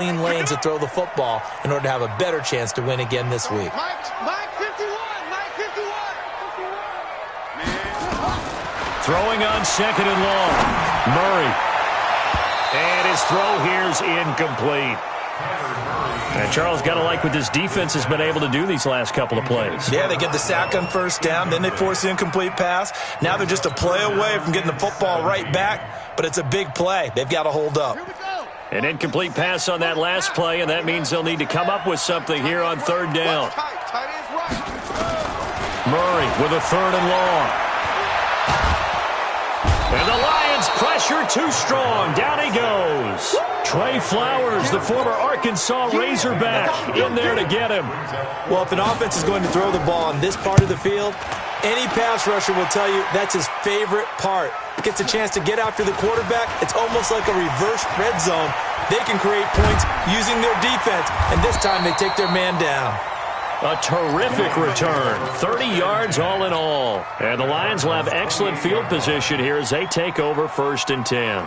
lanes to throw the football in order to have a better chance to win again this week. Mike 51. Throwing on second and long. Murray. And his throw here's incomplete. And Charles, got to like what this defense has been able to do these last couple of plays. Yeah, they get the sack on first down, then they force the incomplete pass. Now they're just a play away from getting the football right back, but it's a big play. They've got to hold up. An incomplete pass on that last play, and that means they'll need to come up with something here on third down. Murray with a third and long. And the Lions pressure too strong. Down he goes. Trey Flowers, the former Arkansas Razorback, in there to get him. Well, if an offense is going to throw the ball on this part of the field, any pass rusher will tell you that's his favorite part. Gets a chance to get after the quarterback. It's almost like a reverse red zone. They can create points using their defense, and this time they take their man down. A terrific return. 30 yards all in all. And the Lions will have excellent field position here as they take over 1st and 10.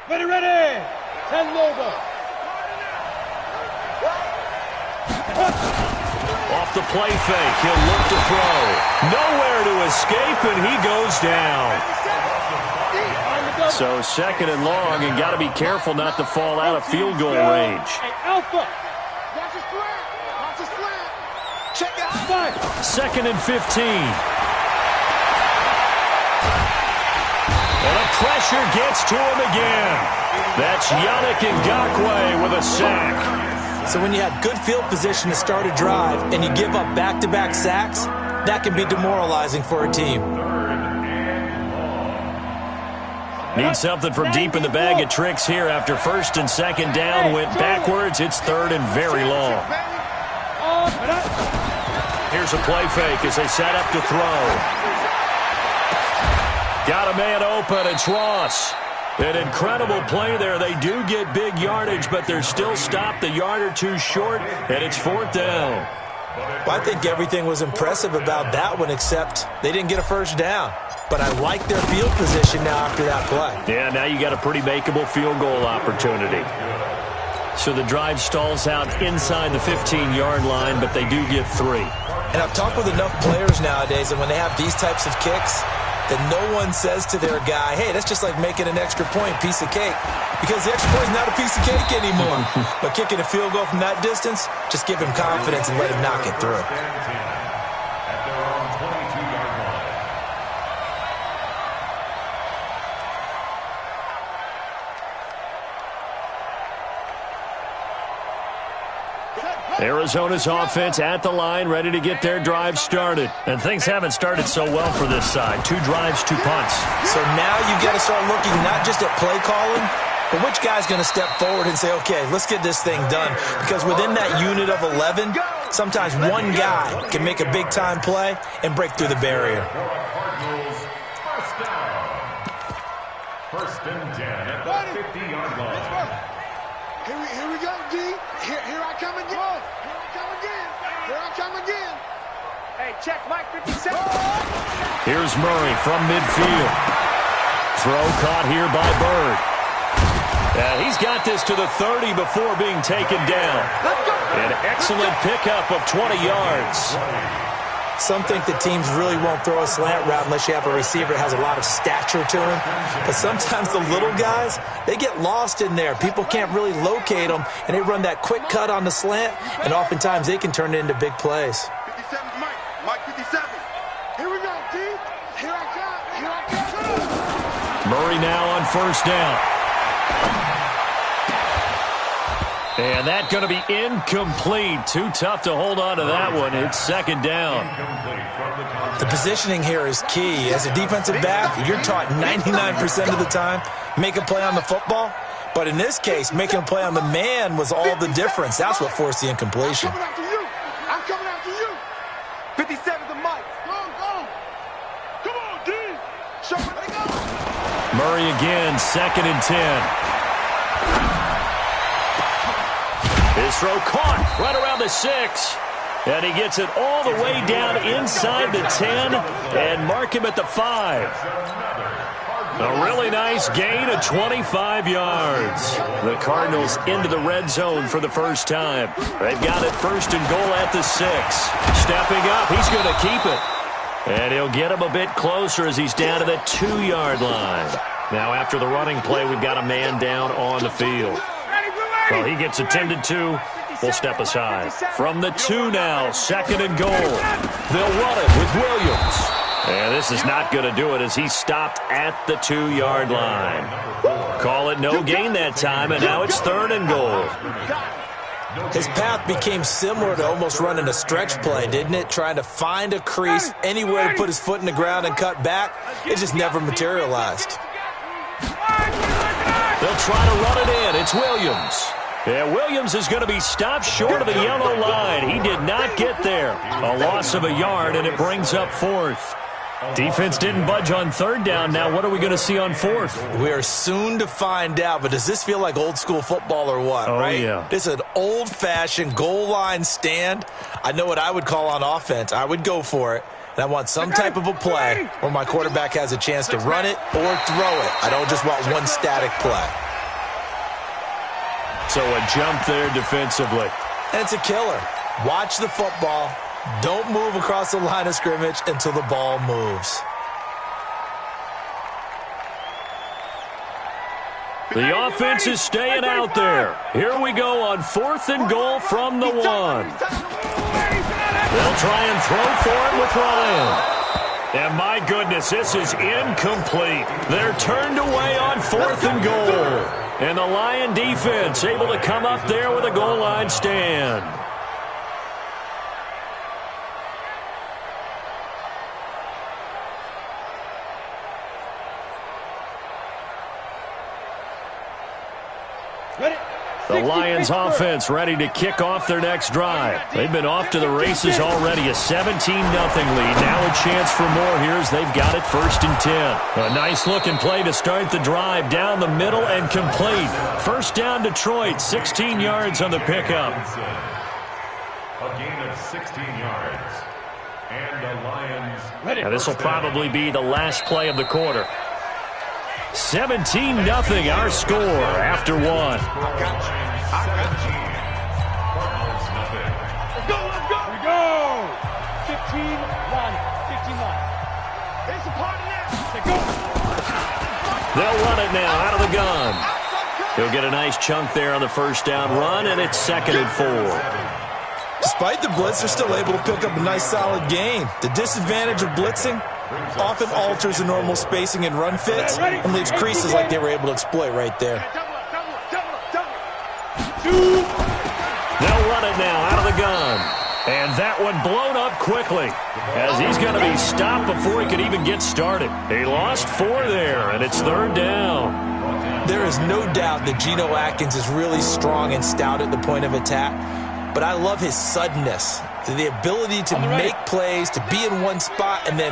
Ready. And logo. Off the play fake. He'll look to throw. Nowhere to escape, and he goes down. So 2nd and long, and got to be careful not to fall out of field goal range. Hey, Alpha. Watch his slant. Check out. 2nd and 15. And a pressure gets to him again. That's Yannick Ngakoue with a sack. So when you have good field position to start a drive and you give up back-to-back sacks, that can be demoralizing for a team. Need something from deep in the bag of tricks here after 1st and 2nd down. Went backwards. It's 3rd and very long. Here's a play fake as they set up to throw. Got a man open. It's Ross. An incredible play there. They do get big yardage, but they're still stopped a yard or two short, and it's 4th down. Well, I think everything was impressive about that one, except they didn't get a first down. But I like their field position now after that play. Yeah, now you got a pretty makeable field goal opportunity. So the drive stalls out inside the 15-yard line, but they do get 3. And I've talked with enough players nowadays, and when they have these types of kicks, that no one says to their guy, hey, that's just like making an extra point, piece of cake. Because the extra point is not a piece of cake anymore. But kicking a field goal from that distance, just give him confidence and let him knock it through. Arizona's offense at the line, ready to get their drive started. And things haven't started so well for this side. 2 drives, 2 punts. So now you've got to start looking not just at play calling, but which guy's going to step forward and say, okay, let's get this thing done. Because within that unit of 11, sometimes one guy can make a big-time play and break through the barrier. 1st and 10 at the 50-yard line. Here we go, D. Here I come again. Here I come again. Hey, check Mike 57. Here's Murray from midfield. Throw caught here by Bird. He's got this to the 30 before being taken down. An excellent pickup of 20 yards. Some think that teams really won't throw a slant route unless you have a receiver that has a lot of stature to him. But sometimes the little guys, they get lost in there. People can't really locate them, and they run that quick cut on the slant, and oftentimes they can turn it into big plays. 57's Mike 57. Here we go, D. Here I come. Murray now on 1st down. And that's going to be incomplete. Too tough to hold on to that one. It's 2nd down. The positioning here is key. As a defensive back, you're taught 99% of the time, make a play on the football. But in this case, making a play on the man was all the difference. That's what forced the incompletion. I'm coming after you. 57 to Mike. Go. Come on, D. Show me. Let go. Murray again, 2nd and 10. His throw caught right around the 6. And he gets it all the way down inside the 10 and mark him at the 5. A really nice gain of 25 yards. The Cardinals into the red zone for the first time. They've got it first and goal at the 6. Stepping up, he's going to keep it. And he'll get him a bit closer as he's down to the 2-yard line. Now after the running play, we've got a man down on the field. Well, he gets attended to. We'll step aside. From the 2 now, second and goal. They'll run it with Williams. And this is not going to do it as he stopped at the 2-yard line. Call it no gain that time, and now it's third and goal. His path became similar to almost running a stretch play, didn't it? Trying to find a crease, anywhere to put his foot in the ground and cut back. It just never materialized. They'll try to run it in. It's Williams. And Williams is going to be stopped short of the yellow line. He did not get there. A loss of a yard, and it brings up fourth. Defense didn't budge on third down. Now what are we going to see on fourth? We are soon to find out, but does this feel like old school football or what, right? Yeah. This is an old-fashioned goal line stand. I know what I would call on offense. I would go for it. And I want some type of a play where my quarterback has a chance to run it or throw it. I don't just want one static play. So a jump there defensively. And it's a killer. Watch the football. Don't move across the line of scrimmage until the ball moves. The offense is staying out there. Here we go on fourth and goal from the 1. They'll try and throw for it with Ryan. And my goodness, this is incomplete. They're turned away on fourth and goal. And the Lion defense able to come up there with a goal line stand. The Lions offense ready to kick off their next drive. They've been off to the races already. A 17-0 lead. Now a chance for more here as they've got it first and 10. A nice looking play to start the drive down the middle and complete. First down Detroit, 16 yards on the pickup. A gain of 16 yards. And the Lions. Now this will probably be the last play of the quarter. 17-0 our score after 1. Let's go, let's go. Here we go. 15-1. 15-1. It's a party now. Let's go. They'll run it now out of the gun. He'll get a nice chunk there on the first down run, and it's second and 4. Despite the blitz, they're still able to pick up a nice solid gain. The disadvantage of blitzing often alters the normal spacing and run fits and leaves creases like they were able to exploit right there. They'll run it now out of the gun. And that one blown up quickly as he's going to be stopped before he could even get started. He lost 4 there, and it's third down. There is no doubt that Geno Atkins is really strong and stout at the point of attack, but I love his suddenness, the ability to make plays, to be in one spot, and then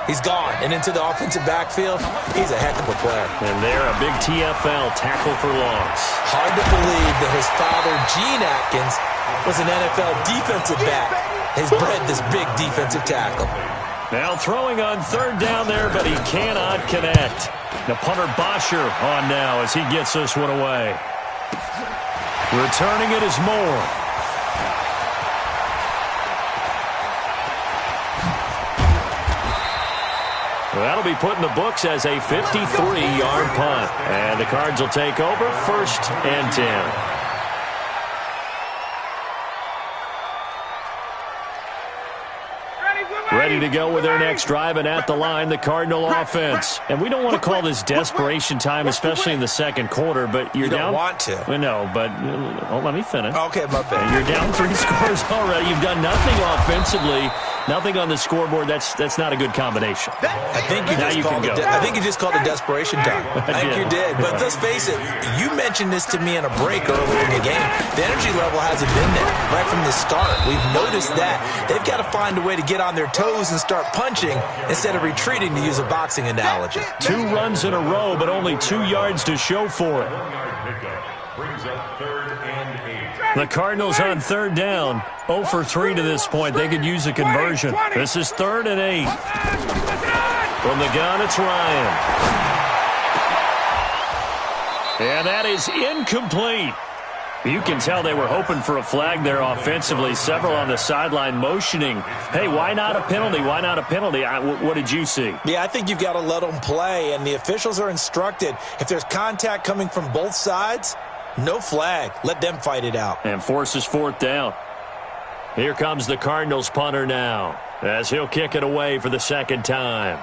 he's gone and into the offensive backfield. He's a heck of a player. And they're a big TFL tackle for loss. Hard to believe that his father, Gene Atkins, was an NFL defensive back. Has bred this big defensive tackle. Now throwing on third down there, but he cannot connect. The punter Bosher on now as he gets this one away. Returning it is Moore. That'll be put in the books as a 53-yard punt. And the Cards will take over first and 10. Ready to go with their next drive, and at the line, the Cardinal offense. And we don't want to call this desperation time, especially in the second quarter, but you're down. You don't want to. Well, no, but let me finish. Okay, my bad. You're down 3 scores already. You've done nothing offensively, nothing on the scoreboard. That's not a good combination. I think you just called it desperation time. I think you did. But let's face it, you mentioned this to me in a break earlier in the game. The energy level hasn't been there right from the start. We've noticed that. They've got to find a way to get on their toes and start punching instead of retreating, to use a boxing analogy. 2 runs in a row, but only 2 yards to show for it. brings up 3rd and 8. The Cardinals on 3rd down. 0 for 3 to this point. They could use a conversion. This is 3rd and 8. From the gun, it's Ryan. And that is incomplete. You can tell they were hoping for a flag there offensively. Several on the sideline motioning, hey, why not a penalty? Why not a penalty? What did you see? Yeah, I think you've got to let them play, and the officials are instructed. If there's contact coming from both sides, no flag. Let them fight it out. And forces 4th down. Here comes the Cardinals punter now, as he'll kick it away for the 2nd time.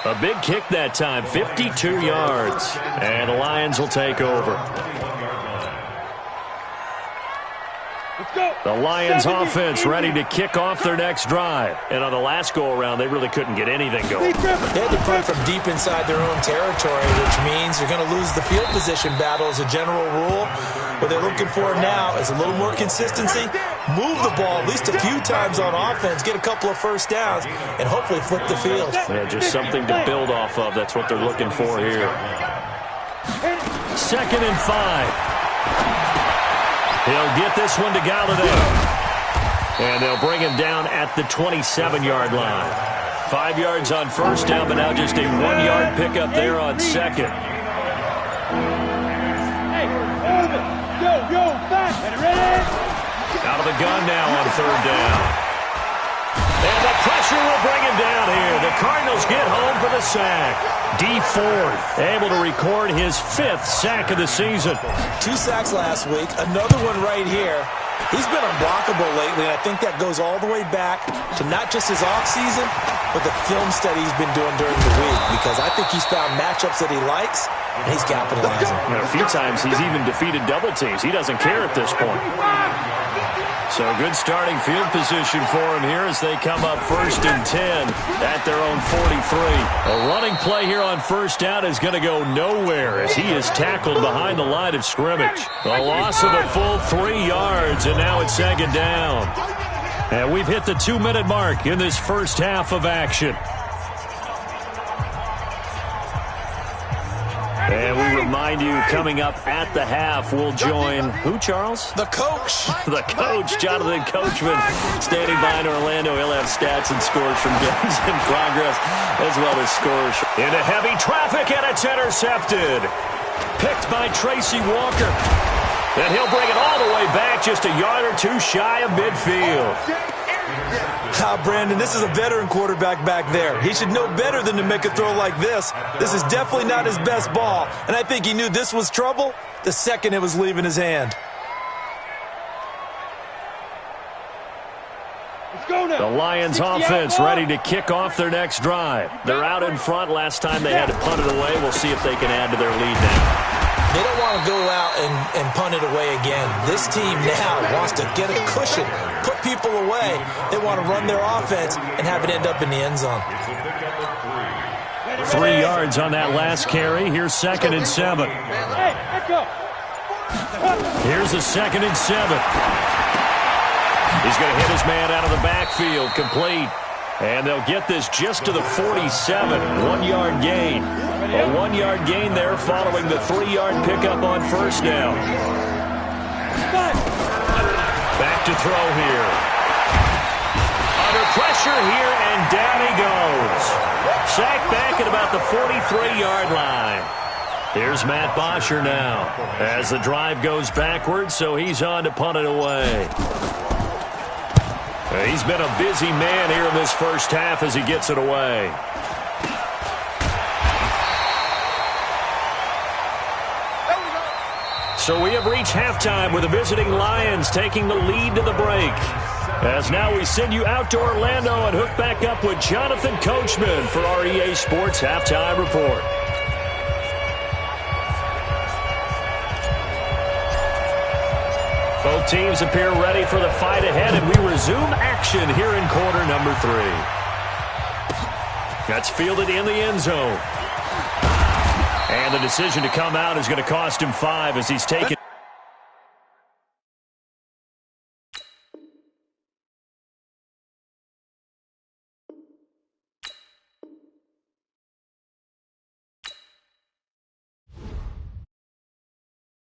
A big kick that time, 52 yards. And the Lions will take over. The Lions offense ready to kick off their next drive. And on the last go-around, they really couldn't get anything going. They had to punt from deep inside their own territory, which means you're going to lose the field position battle as a general rule. What they're looking for now is a little more consistency. Move the ball at least a few times on offense, get a couple of first downs, and hopefully flip the field. Yeah, just something to build off of. That's what they're looking for here. 2nd and 5. He'll get this one to Galladay. And they'll bring him down at the 27-yard line. 5 yards on 1st down, but now just a 1-yard pickup there on 2nd. Out of the gun now on 3rd down. And the pressure will bring him down here. The Cardinals get home for the sack. Dee Ford able to record his 5th sack of the season. 2 sacks last week, another one right here. He's been unblockable lately, and I think that goes all the way back to not just his offseason, but the film study he's been doing during the week, because I think he's found matchups that he likes, and he's capitalizing. A few times he's even defeated double teams. He doesn't care at this point. So good starting field position for him here as they come up 1st and 10 at their own 43. A running play here on 1st down is going to go nowhere as he is tackled behind the line of scrimmage. A loss of a full 3 yards, and now it's 2nd down. And we've hit the 2-minute mark in this first half of action. And we remind you, coming up at the half, we'll join who, Charles? The coach. The coach, Jonathan Coachman, standing by in Orlando. He'll have stats and scores from games in progress, as well as scores. Into heavy traffic, and it's intercepted. Picked by Tracy Walker. And he'll bring it all the way back, just a yard or two shy of midfield. Brandon, this is a veteran quarterback back there. He should know better than to make a throw like this. This is definitely not his best ball, and I think he knew this was trouble the second it was leaving his hand. The Lions offense ready to kick off their next drive. They're out in front. Last time they had to punt it away. We'll see if they can add to their lead now. They don't want to go out and punt it away again. This team now wants to get a cushion, put people away. They want to run their offense and have it end up in the end zone. 3 yards on that last carry. Here's 2nd and 7. Here's a 2nd and 7. He's going to hit his man out of the backfield, complete. And they'll get this just to the 47, 1-yard gain. A 1-yard gain there following the 3-yard pickup on 1st down. Back to throw here. Under pressure here, and down he goes. Sacked back at about the 43-yard line. Here's Matt Bosher now as the drive goes backwards, so he's on to punt it away. He's been a busy man here in this first half as he gets it away. So we have reached halftime with the visiting Lions taking the lead to the break. As now we send you out to Orlando and hook back up with Jonathan Coachman for our EA Sports Halftime Report. Both teams appear ready for the fight ahead, and we resume action here in quarter number 3. That's fielded in the end zone. And the decision to come out is going to cost him 5 as he's taken.